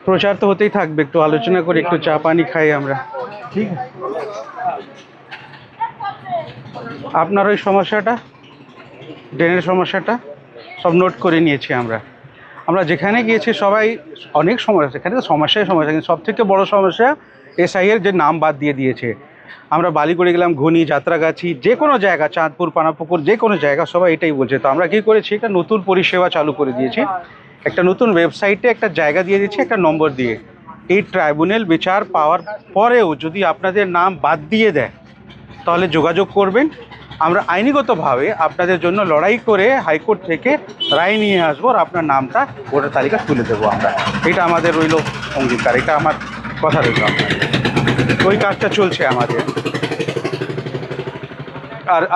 প্রচার তো হতেই থাকবে, একটু আলোচনা করে একটু চা পানি খাই আমরা, ঠিক আছে? আপনার ওই সমস্যাটা, ড্রেনের সমস্যাটা সব নোট করে নিয়েছি আমরা। আমরা যেখানে গিয়েছি সবাই অনেক সমস্যা, সেখানে তো সমস্যাই সমস্যা, কিন্তু সবথেকে বড় সমস্যা এসআইয়ের যে নাম বাদ দিয়ে দিয়েছে। আমরা বালিগড়ে গেলাম, ঘুনি, যাত্রাগাছি, যে কোনো জায়গা, চাঁদপুর, পানাপুকুর, যে কোনো জায়গা সবাই এটাই বলছে। তো আমরা কী করেছি, একটা নতুন পরিষেবা চালু করে দিয়েছি। একটা নতুন ওয়েবসাইটে একটা জায়গা দিয়ে দিচ্ছি, একটা নম্বর দিয়ে। এই ট্রাইব্যুনাল বিচার পাওয়ার পরেও যদি আপনাদের নাম বাদ দিয়ে দেয় তাহলে যোগাযোগ করবেন। আমরা আইনিগতভাবে আপনাদের জন্য লড়াই করে হাইকোর্ট থেকে রায় নিয়ে আসবো, আর আপনার নামটা ভোটার তালিকা তুলে দেবো আমরা। এটা আমাদের রইল অঙ্গীকার, এটা আমার কথা রইল আপনার। ওই কাজটা চলছে আমাদের।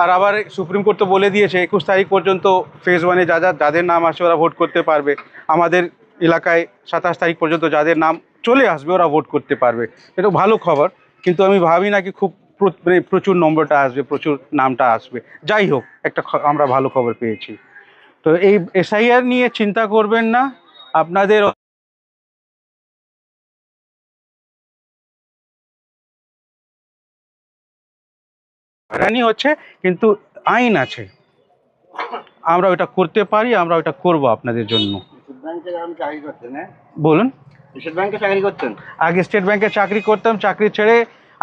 আর আবার সুপ্রিম কোর্ট তো বলে দিয়েছে 21 তারিখ পর্যন্ত ফেজ 1-এ যাদের নাম আসে ওরা ভোট করতে পারবে। আমাদের এলাকায় 27 তারিখ পর্যন্ত যাদের নাম চলে আসবে ওরা ভোট করতে পারবে। এটা ভালো খবর, কিন্তু আমি ভাবি না কি খুব প্রচুর নম্বরটা আসবে, প্রচুর নামটা আসবে। যাই হোক, একটা আমরা ভালো খবর পেয়েছি। তো এই এসআইআর নিয়ে চিন্তা করবেন না, আপনাদের হয়রানি হচ্ছে, কিন্তু আইন আছে, আমরা ওইটা করতে পারি, আমরা ওইটা করব আপনাদের জন্য। বলুন। স্টেট ব্যাংকে চাকরি করতেন? আগে স্টেট ব্যাংকে চাকরি করতাম, চাকরি ছেড়ে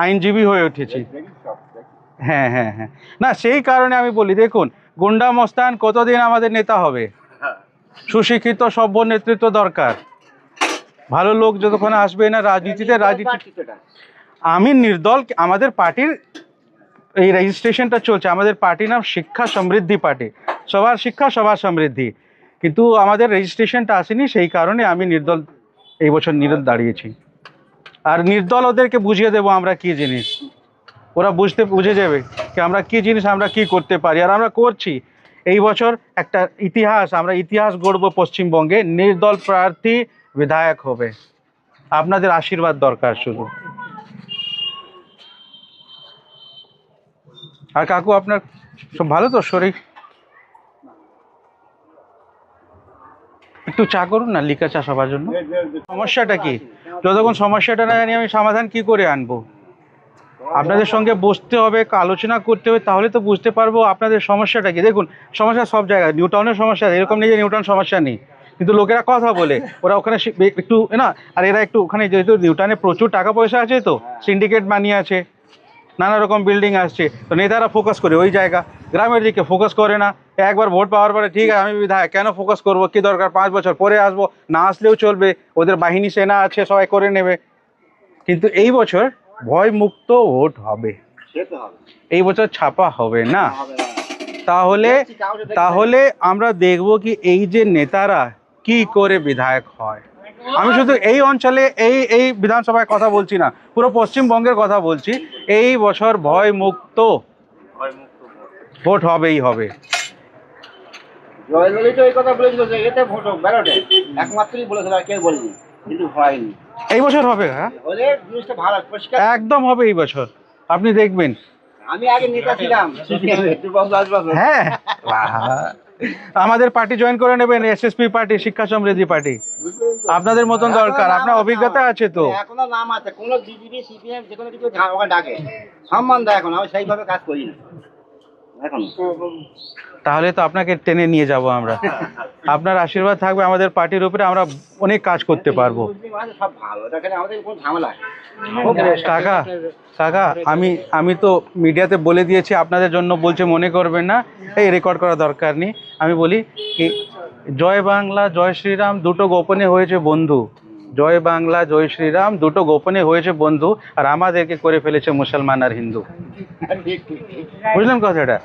আইনজীবী হয়ে উঠেছি। হ্যাঁ হ্যাঁ হ্যাঁ, না সেই কারণে আমি বলি, দেখুন গুন্ডা মস্তান কতদিন আমাদের নেতা হবে? সুশিক্ষিত সভ্য নেতৃত্ব দরকার, ভালো লোক যতক্ষণ আসবে না রাজনীতিতে। আমি নির্দল, আমাদের পার্টির এই রেজিস্ট্রেশনটা চলছে, আমাদের পার্টির নাম শিক্ষা সমৃদ্ধি পার্টি, সবার শিক্ষা সবার সমৃদ্ধি, কিন্তু আমাদের রেজিস্ট্রেশনটা আসেনি, সেই কারণে আমি নির্দল এই বছর নির্দল দাঁড়িয়েছি। আর নির্দল ওদেরকে বুঝিয়ে দেবো আমরা কি জিনিস, ওরা বুঝে যাবে কি আমরা কি জিনিস, আমরা কি করতে পারি, আর আমরা করছি। এই বছর একটা ইতিহাস, আমরা ইতিহাস গড়ব পশ্চিমবঙ্গে, নির্দল প্রার্থী বিধায়ক হবে। আপনাদের আশীর্বাদ দরকার শুধু। আর কাকু আপনার সব ভালো তো? শরীর একটু চা করুন না, লিকা চা সবার জন্য। সমস্যাটা কি? যতক্ষণ সমস্যাটা না জানি আমি সমাধান কি করে আনবো? আপনাদের সঙ্গে বসতে হবে, আলোচনা করতে হবে, তাহলে তো বুঝতে পারবো আপনাদের সমস্যাটা কি। দেখুন সমস্যা সব জায়গায়, নিউটাউনের সমস্যা এরকম নেই যে নিউটাউন সমস্যা নেই, কিন্তু লোকেরা কথা বলে, ওরা ওখানে একটু না, আর এরা একটু ওখানে, যেহেতু নিউটাউনে প্রচুর টাকা পয়সা আছে, তো সিন্ডিকেট বানিয়ে আছে, নানা রকম বিল্ডিং আসছে, তো নেতারা ফোকাস করে ওই জায়গা, গ্রামের দিকে ফোকাস করে না। একবার ভোট পাওয়ার পরে ঠিক আছে আমি বিধায়ক, কেন ফোকাস করবো, কি দরকার, 5 বছর পরে আসবো, না আসলেও চলবে, ওদের বাহিনী সেনা আছে, সবাই করে নেবে। কিন্তু এই বছর ভয় মুক্ত ভোট হবে, এই বছর ছাপা হবে না। তাহলে তাহলে আমরা দেখব কি এই যে নেতারা কি করে বিধায়ক হয়। আমি শুধু এই অঞ্চলে এই বিধানসভায় কথা বলছি না, পুরো পশ্চিমবঙ্গের কথা বলছি। এই বছর ভয় মুক্ত ভোট হবেই হবে। জয়ললিতা এই কথা বলেছিল যে এতে ভোট ব্যালটে একমাত্রই বলেছিল, আর কেউ বলেনি, কিন্তু হয়নি। এই বছর হবে, হ্যাঁ হলে জিনিসটা ভালো পরিষ্কার একদম হবে এই বছর, আপনি দেখবেন। আমি আগে নেতা ছিলাম, হ্যাঁ আমাদের পার্টি জয়েন করে নেবেন, এসএসপি পার্টি, শিক্ষা সমৃদ্ধি পার্টি। আপনাদের মতন দরকার, আপনার অভিজ্ঞতা আছে তো। এখনো নাম আছে, কোনো বিজেপি সিপিএম যে কোনো কিছু ওকে ডাকে, সম্মান দেয়। এখন আমি সেইভাবে কাজ করি না এখন। তাহলে তো আপনাকে টেনে নিয়ে যাব আমরা, আপনার আশীর্বাদ থাকবে আমাদের পার্টির উপরে, আমরা অনেক কাজ করতে পারবো। সব ভালো দেখেন, আমাদের কোনো ঝামেলা। কাকা কাকা আমি তো মিডিয়াতে বলে দিয়েছি, আপনাদের জন্য বলছে মনে করবেন না, এই রেকর্ড করা দরকার নেই। আমি বলি কি, জয় বাংলা জয় শ্রীরাম দুটো গোপনে হয়েছে বন্ধু, জয় বাংলা জয় শ্রীরাম দুটো গোপনে হয়েছে বন্ধু, আর আমাদেরকে করে ফেলেছে মুসলমান আর হিন্দু। বুঝলেন কথাটা?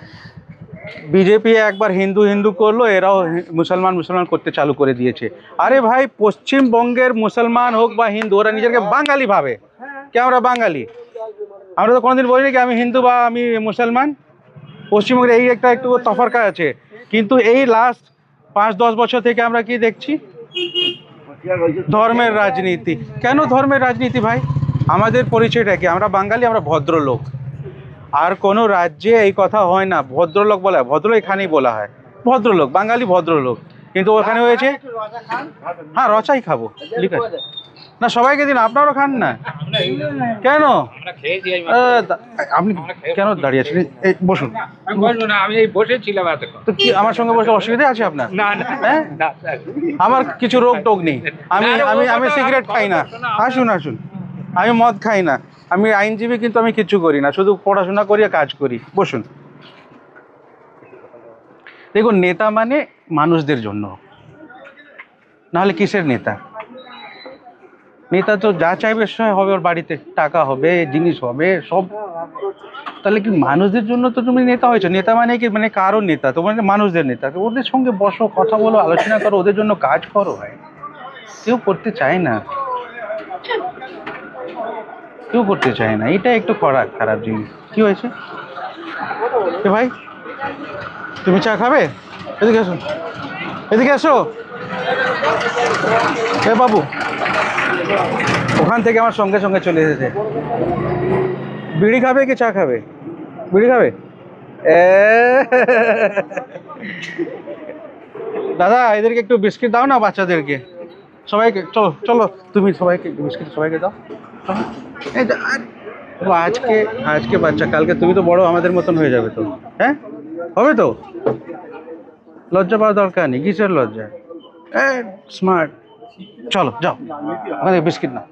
বিজেপি একবার হিন্দু হিন্দু করলো, এরাও মুসলমান করতে চালু করে দিয়েছে। আরে ভাই, পশ্চিমবঙ্গের মুসলমান হোক বা হিন্দু, ওরা নিজেকে বাঙালি ভাবে, কি আমরা বাঙালি? আমরা তো কোনোদিন বলিনি কি আমি হিন্দু বা আমি মুসলমান। পশ্চিমবঙ্গের এই একটা একটু তফাৎ আছে, কিন্তু এই লাস্ট 5-10 বছর থেকে আমরা কি দেখছি? ধর্মের রাজনীতি। কেন ধর্মের রাজনীতি ভাই? আমাদের পরিচয়টা কি? আমরা বাঙালি, আমরা ভদ্রলোক। আর কোনো রাজ্যে এই কথা হয় না, ভদ্রলোক বলা হয়, ভদ্র এখানেই বলা হয়, ভদ্রলোক, বাঙালি ভদ্রলোক। কিন্তু ওখানে হয়েছে, হ্যাঁ রচাই খাবো, ঠিক আছে। না সবাইকে দিন, আপনারও খান না। কেন আপনি কেন দাঁড়িয়ে আছেন? এই বসুন। আমি বলবো না, আমি এই বসেছিলাম এতক্ষণ। তো কি আমার সঙ্গে বসে অসুবিধা আছে আপনার? না না হ্যাঁ, না স্যার। আমার কিছু রোগ টোগ নেই। আমি না, না, আমি ও আমি কথা সিগারেট আর খাই না। বলবো না। আসুন আসুন, আমি মদ খাই না, আমি আইনজীবী, কিন্তু আমি কিচ্ছু করি না, শুধু পড়াশোনা করি আর কাজ করি। বসুন। দেখুন, নেতা মানে মানুষদের জন্য, নাহলে কিসের নেতা? নেতা তো যা চাইবে সে হবে, ওর বাড়িতে টাকা হবে, জিনিস হবে সব। তাহলে কি মানুষদের জন্য তো তুমি নেতা হয়েছো? নেতা মানে কি, মানে কারো নেতা? তোমার মানুষদের নেতা, তো ওদের সঙ্গে বসো, কথা বলো, আলোচনা করো, ওদের জন্য কাজ করো। ভাই, কেউ করতে চায় না, কেউ করতে চায় না, এটা একটু খারাপ জিনিস। কি হয়েছে এ ভাই, তুমি চা খাবে? এদিকে এসো, এদিকে এসো। এ বাবু, ওখান থেকে আমার সঙ্গে সঙ্গে চলে এসেছে। বিড়ি খাবে কি চা খাবে? বিড়ি খাবে? দাদা, এদেরকে একটু বিস্কিট দাও না, বাচ্চাদেরকে, সবাইকে। চলো চলো, তুমি সবাইকে একটু বিস্কিট সবাইকে দাও। চলো। এই যে, ও আজকে আজকে বাচ্চা, কালকে তুমি তো বড় আমাদের মতন হয়ে যাবে তো। হ্যাঁ, হবে তো। লজ্জা পাওয়ার দরকার নেই, কিসের লজ্জা? স্মার্ট। চলো যাও, ওখানে বিস্কিট না।